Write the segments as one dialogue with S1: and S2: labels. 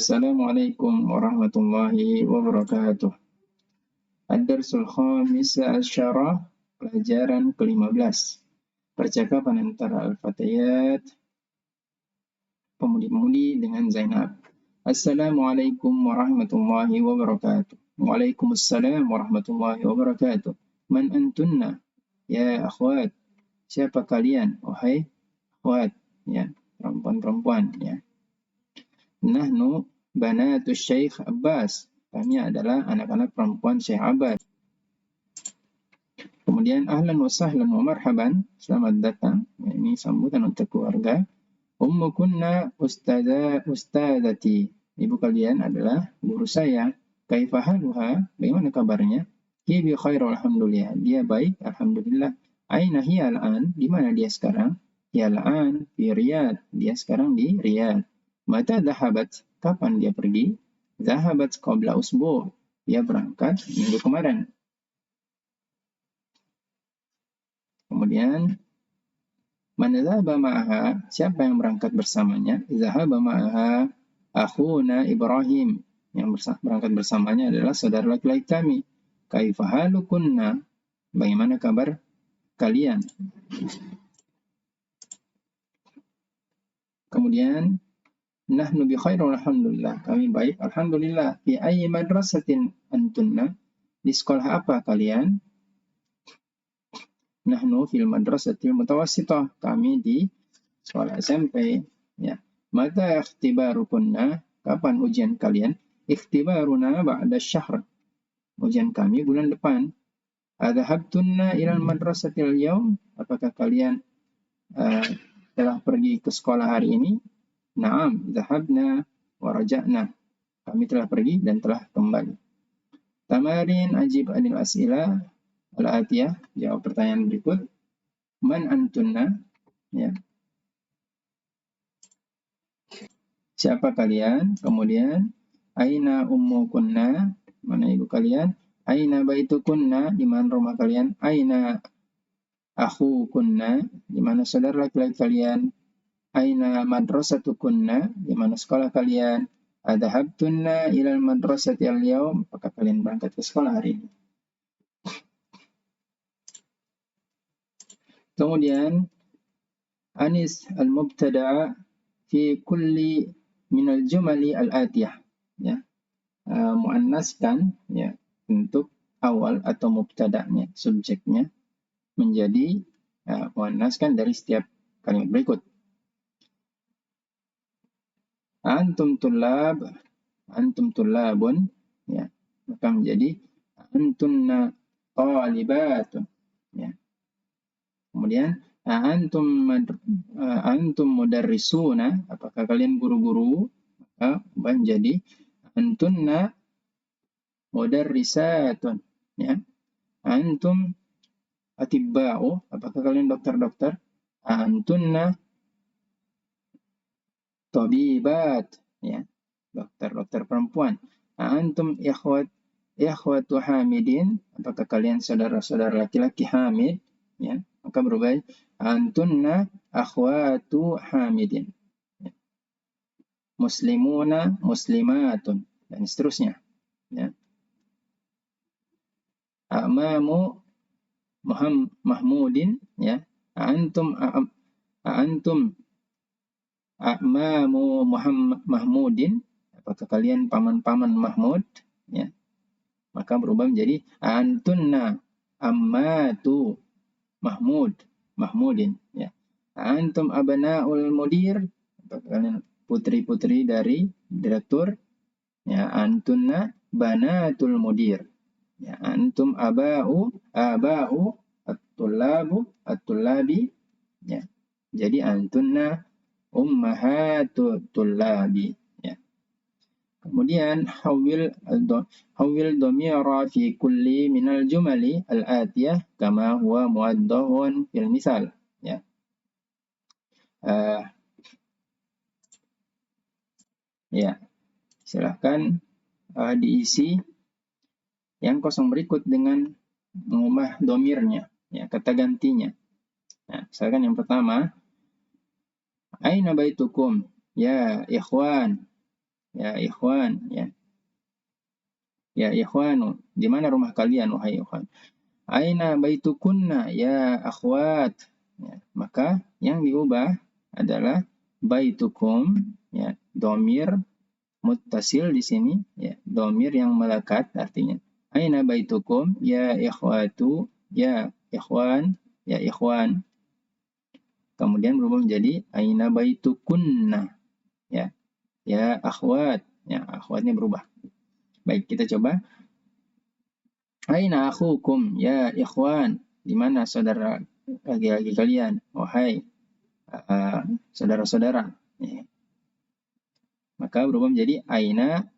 S1: Assalamualaikum warahmatullahi wabarakatuh. Ad-Darsul Khamis Asyarah, pelajaran ke-15. Percakapan antara Al-Fatayat, pemudi-pemudi dengan Zainab. Assalamualaikum warahmatullahi wabarakatuh. Waalaikumsalam warahmatullahi wabarakatuh. Man antunna? Ya akhwat. Siapa kalian? Wahai akhwat. Ya, perempuan-perempuan. Ya. Nahnu banatus Syekh Abbas. Kami adalah anak-anak perempuan Syekh Abbas. Kemudian ahlan wa sahlan wa marhaban. Selamat datang. Ini sambutan untuk keluarga. Ummukunna ustadzati. Ibu kalian adalah guru saya. Kaifahaluha? Bagaimana kabarnya? Hi bi khair alhamdulillah. Dia baik, alhamdulillah. Aina hiya al-an? Di mana dia sekarang? Hiya al-an fi Riyadh. Dia sekarang di Riyadh. Mata dhahabat? Kapan dia pergi? Dhahabat qabla usbu'. Dia berangkat minggu kemarin. Kemudian man dhahaba ma'aha? Siapa yang berangkat bersamanya? Dhahaba ma'aha akhuna Ibrahim. Yang berangkat bersamanya adalah saudara laki-laki kami. Kaifa halukunna? Bagaimana kabar kalian? Kemudian nahnu bi khair alhamdulillah. Kami baik alhamdulillah. Fi ayyi madrasatin antunna? Di sekolah apa kalian? Nahnu fil madrasatil mutawassithah. Kami di sekolah SMP. Ya. Mata ikhtibarukunna? Kapan ujian kalian? Ikhtibaruna ba'da syahr. Ujian kami bulan depan. Adhabtunna ilal madrasatil yaum? Apakah kalian telah pergi ke sekolah hari ini? Naam, dhahabna wa raja'na. Kami telah pergi dan telah kembali. Tamarin ajib anil as'ilah al-atiyah. Jawab pertanyaan berikut. Man antunna? Ya. Siapa kalian? Kemudian aina ummukunna? Mana ibu kalian? Aina baitukunna? Di mana rumah kalian? Aina akhukunna? Di mana saudara laki-laki kalian? Aina madrasatukunna? Di mana sekolah kalian? Adhabtunna ilal madrasati al-yaum? Apakah kalian berangkat ke sekolah hari ini? Kemudian anis al-mubtada'a fi kulli minal jumali al-atiyah. Ya. Muannaskan ya untuk awal atau mubtada'nya, subjeknya menjadi muannaskan dari setiap kalimat berikut. Antum tullabun, ya, maka menjadi antunna talibatun, ya. Kemudian antum mudarrisuna, apakah kalian guru-guru? Maka menjadi antunna mudarrisatun, ya. Antum atibba'u, apakah kalian dokter-dokter? Antunna tabibat, ya, dokter-dokter perempuan. Antum ikhwatu hamidin, apakah kalian saudara-saudara laki-laki hamid? Ya, maka berubah antunna akhwatu hamidin. Ya. Muslimuna muslimatun dan seterusnya. Ya. Amamu Mahmudin, ya. Antum A'mamu Mahmudin, apakah kalian paman-paman Mahmud? Ya. Maka berubah menjadi antunna ammatu Mahmudin. Ya. Antum abna'ul mudir, apakah kalian putri-putri dari direktur? Ya. Antunna banatul mudir. Ya. Antum aba'u at-tullabi. Ya. Jadi antunna ummahatu tullabi, ya. Kemudian hawil dhamira fi kulli minal jumali al-atiyah kama huwa muaddahun fil misal, ya. Ya, silahkan diisi yang kosong berikut dengan mengubah domirnya, ya, kata gantinya. Nah, misalkan yang pertama, aina baitukum? Ya ikhwan. ya ikhwan, ya. Ya ikhwanu, di mana rumah kalian wahai ikhwan? Aina baitukunna ya akhwat. Ya, maka yang diubah adalah baitukum, ya, domir muttasil di sini, ya, domir yang melekat artinya. Aina baitukum ya ikhwatu, ya ikhwan, ya ikhwan. Kemudian berubah menjadi aina baitukunna, ya, ya akhwat, ya akhwatnya berubah. Baik, kita coba. Aina akhukum ya ikhwan, di mana saudara laki-laki kalian, wahai saudara-saudara. Ya. Maka berubah menjadi aina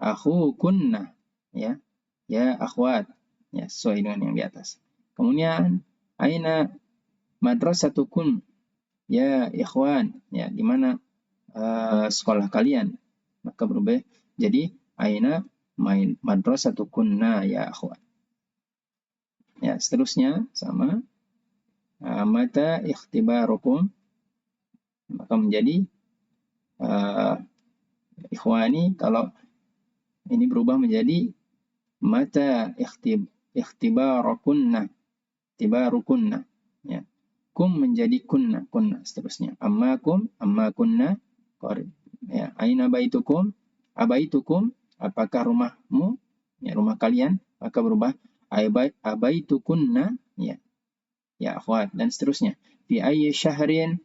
S1: akhukunna, ya, ya akhwat, ya sesuai dengan yang di atas. Kemudian aina madrasatukum ya ikhwan, ya di mana sekolah kalian. Maka berubah jadi aina madrasatukunna ya akhwat. Ya, seterusnya sama. Mata ikhtibarukum, maka menjadi ikhwani. Kalau ini berubah menjadi mata ikhtibarukunna, tibarukunna, ya. Kum menjadi kunna, kunna seterusnya. Ammakum, amma kunna, ya. Aina baitukum, abaitukum, apakah rumahmu, ya rumah kalian, maka berubah abaitukunna, ya, ya akhwat, dan seterusnya. Fi ayyi syahrin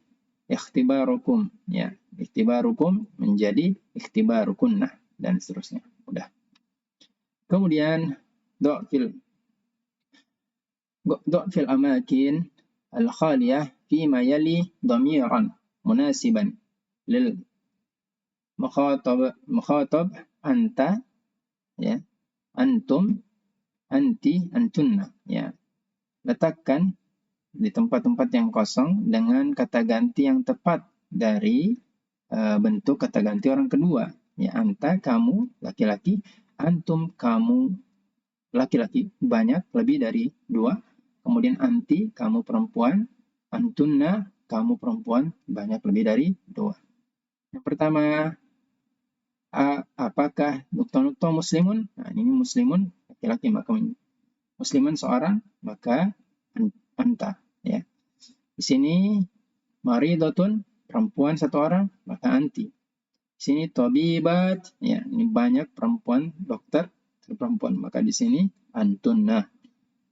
S1: ikhtibarukum, ya, ikhtibarukum menjadi ikhtibarukunna, dan seterusnya. Udah. Kemudian fil amakin al-khaliyah fima yali dhamiran munasiban lil mukhatab anta, ya, antum, anti, antunna, ya. Letakkan di tempat-tempat yang kosong dengan kata ganti yang tepat dari bentuk kata ganti orang kedua. Ya, anta, kamu, laki-laki, antum, kamu, laki-laki, banyak, lebih dari dua. Kemudian anti, kamu perempuan, antunna, kamu perempuan, banyak, lebih dari dua. Yang pertama, apakah nukta-nukta muslimun? Nah, ini muslimun, laki-laki, maka musliman seorang, maka anta, ya. Di sini maridatun, perempuan satu orang, maka anti. Di sini tabibat, ya, ini banyak perempuan, dokter perempuan, maka di sini antunna,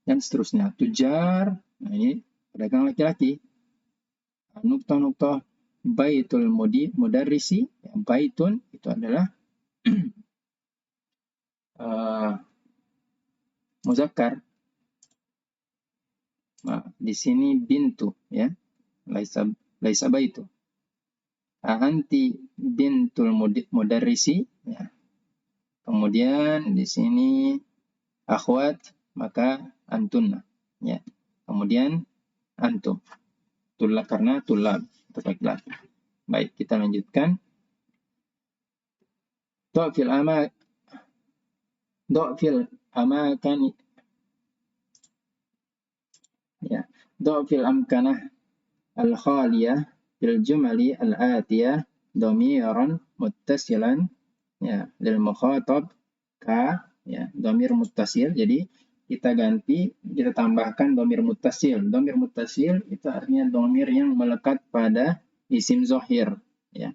S1: dan seterusnya. Tujar, nah ini pedagang laki-laki. Nukta-nukta baitul mudarrisi, ya, baitun itu adalah muzakkar. Nah, di sini bintu, ya, laisa baitu. Anti bintul mudarrisi, ya. Kemudian di sini akhwat, maka antunna, ya. Kemudian antum, tulab, karena tulab laki-laki. Baik, kita lanjutkan. Do'fil amakan, ya, do'fil amkanah al-khaliyah bil jumali al-atiyah dhamiran muttasilan, ya, lil mukhatab ka, ya, dhamir muttasil. Jadi kita ganti, kita tambahkan dhamir muttasil. Dhamir muttasil itu artinya dhamir yang melekat pada isim zahir, ya.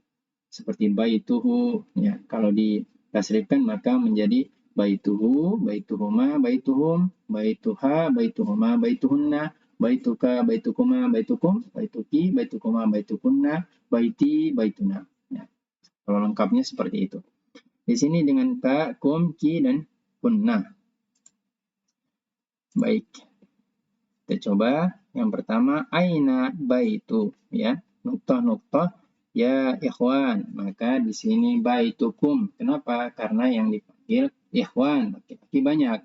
S1: Seperti baituhu, ya. Kalau ditasrifkan maka menjadi baituhu, baituhuma, baituhum, baituha, baituhuma, baituhunna, baituka, baitukuma, baitukum, baituki, baitukuma, baitukunna, baiti, baituna. Ya. Kalau lengkapnya seperti itu. Di sini dengan ta, kum, ki, dan kunna. Baik. Kita coba. Yang pertama, aina baitu, ya. Nuktah-nuktah, ya ikhwan. Maka di sini baitukum. Kenapa? Karena yang dipanggil ikhwan, laki-laki banyak.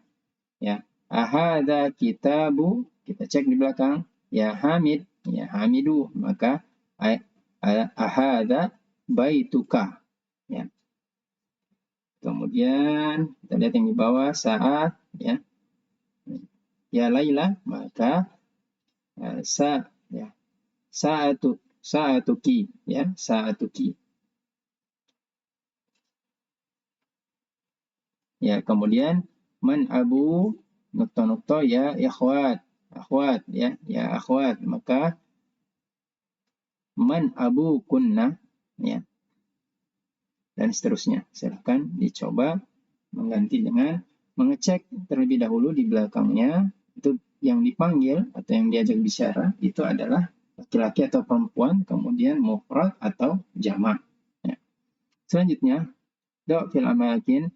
S1: Ya. Ahada kitabu, kita cek di belakang. Ya Hamid, ya Hamidu. Maka ahada baituka. Ya. Kemudian kita lihat yang di bawah, saat, ya, ya Laila, maka ya, saatuki, ya, saatuki. Ya, kemudian man abu nukta-nukta ya ikhwat, akhwat ya, ya akhwat, maka man abu kunna ya, dan seterusnya. Silahkan dicoba mengganti dengan mengecek terlebih dahulu di belakangnya itu yang dipanggil atau yang diajak bicara itu adalah laki-laki atau perempuan, kemudian mufrad atau jamak. Ya. Selanjutnya, do' fil amakin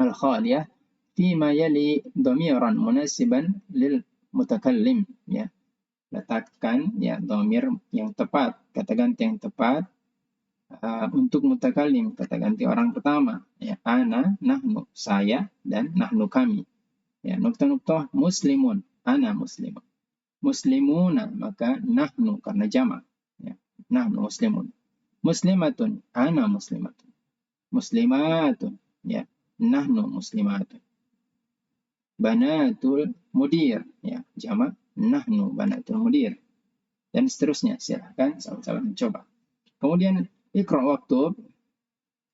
S1: al-khaliyah fima yali dhamiran munasiban lil mutakallim ya. Letakkan ya dhamir yang tepat, kata ganti yang tepat untuk mutakallim, kata ganti orang pertama ya, ana, nahnu, saya, dan nahnu kami. Ya, nukta-nukta muslimun, ana muslimun. Muslimuna, maka nahnu karena jamak. Ya, nahnu muslimun. Muslimatun, ana muslimatun. Muslimatun, ya, nahnu muslimatun. Banatul mudir, ya, jamak nahnu banatul mudir. Dan seterusnya, silahkan sama-sama mencoba. Kemudian ikra waktub,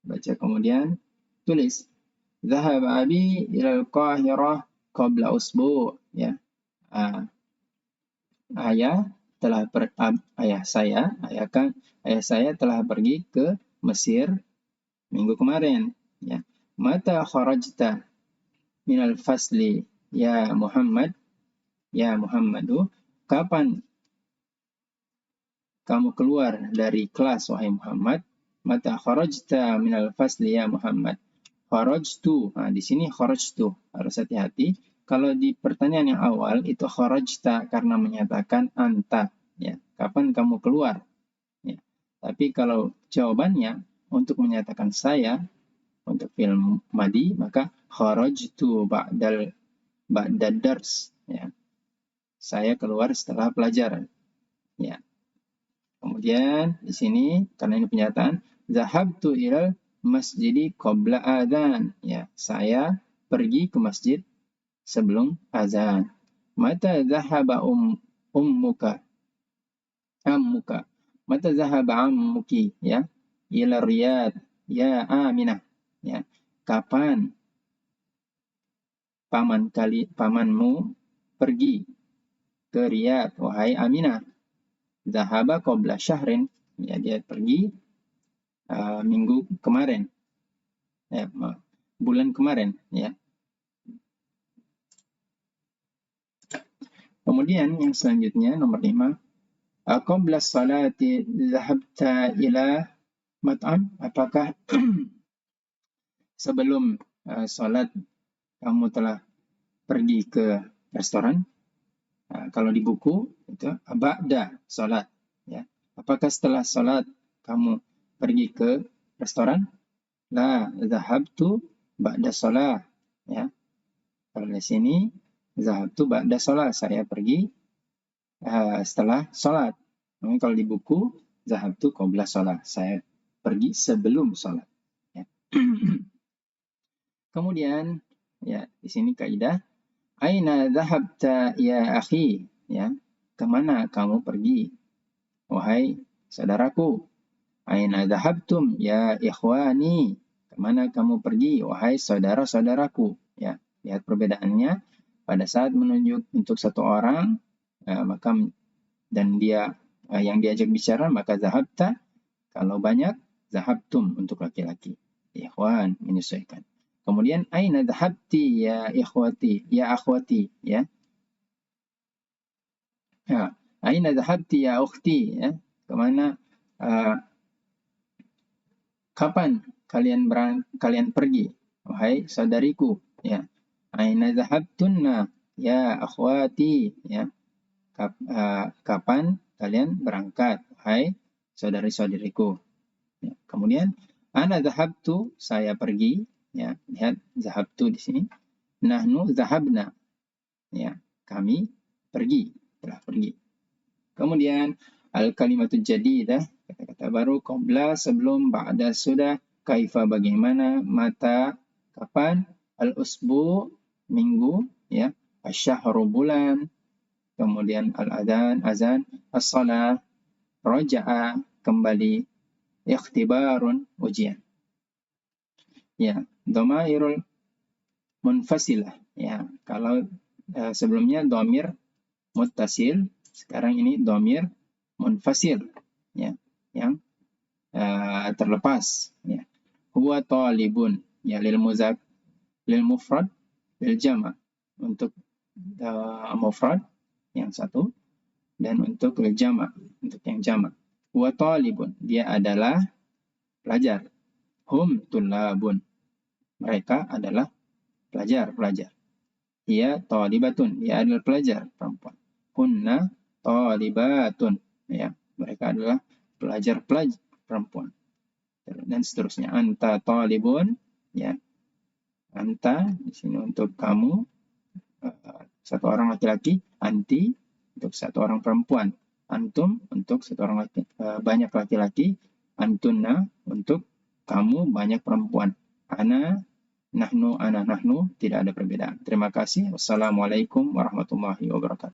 S1: baca kemudian tulis. Zahab abi ilal Qahirah qabla usbu, ya. Ayah saya telah pergi ke Mesir minggu kemarin, ya. Mata kharajta minal fasli ya Muhammad, ya Muhammadu, kapan kamu keluar dari kelas wahai Muhammad? Mata kharajta minal fasli ya Muhammad. Kharajtu, nah di sini kharajtu, harus hati-hati. Kalau di pertanyaan yang awal itu kharajta karena menyatakan anta, ya. Kapan kamu keluar? Ya. Tapi kalau jawabannya untuk menyatakan saya, untuk fi'il madi, maka kharajtu ba'dad dars, ya. Saya keluar setelah pelajaran, ya. Kemudian di sini karena ini penyataan, zahabtu ilal masjidi qabla adzan, ya. Saya pergi ke masjid sebelum azan. Mata zahaba ammuka. Mata zahaba ammuki, ya. Ila Riyadh, ya Aminah, ya. Kapan pamanmu pergi ke Riyadh, wahai Aminah? Zahaba qabla syahrin, ya, dia pergi minggu kemarin, ya, bulan kemarin, ya. Kemudian yang selanjutnya nomor 5, qabla salati zahabta ila mat'am, apakah sebelum salat kamu telah pergi ke restoran? Kalau di buku itu ba'da salat, ya. Apakah setelah salat kamu pergi ke restoran? La zahabtu ba'da salat, ya. Kalau di sini zahabtu ba'da salat, saya pergi setelah salat. Kalau di buku zahabtu qabla salat, saya pergi sebelum salat, ya. Kemudian ya di sini kaidah aina dhahabta ya akhi, ya. Kemana kamu pergi wahai saudaraku? Aina dhahabtum ya ikhwani, kemana kamu pergi wahai saudara-saudaraku, ya. Lihat perbedaannya pada saat menunjuk untuk satu orang maka dan dia yang diajak bicara maka zahabta, kalau banyak zahabtum untuk laki-laki, ikhwan menyesuaikan. Kemudian aina dhahabti ya ikhwati, ya akhwati, ya. Aina dhahabti ya ukhti, ya. Kemana kapan kalian pergi wahai saudariku, ya. Aina dhahabtunna ya akhwati, ya. Kapan kalian berangkat wahai saudari-saudariku, ya. Kemudian ana dhahabtu, saya pergi, ya. Lihat dhahabtu di sini. Nahnu dhahabna, ya. Kami pergi, telah pergi. Kemudian al-kalimatul jadidah, kata-kata baru, qabla sebelum, ba'da sudah, kaifa bagaimana, mata kapan, al-usbu minggu, ya, asyahru bulan, kemudian al-adhan azan, as-salah raja'a kembali, ikhtibarun ujian. Ya, dhamairul munfasilah. Ya, kalau sebelumnya dhamir muttasil, sekarang ini dhamir munfasil, ya, yang terlepas. Ya. Huwa talibun, ya, lil mufrad, lil jama', untuk mufrad yang satu, dan untuk lil jama', untuk yang jama'. Huwa talibun, dia adalah pelajar. Hum tullabun, mereka adalah pelajar. Ia talibatun, dia adalah pelajar perempuan. Hunna talibatun, ya, mereka adalah pelajar perempuan. Dan seterusnya. Anta talibun, ya, anta di sini untuk kamu, satu orang laki-laki. Anti untuk satu orang perempuan. Antum untuk satu orang banyak laki-laki. Antunna untuk kamu banyak perempuan. Ana, nahnu, tidak ada perbedaan. Terima kasih. Wassalamualaikum warahmatullahi wabarakatuh.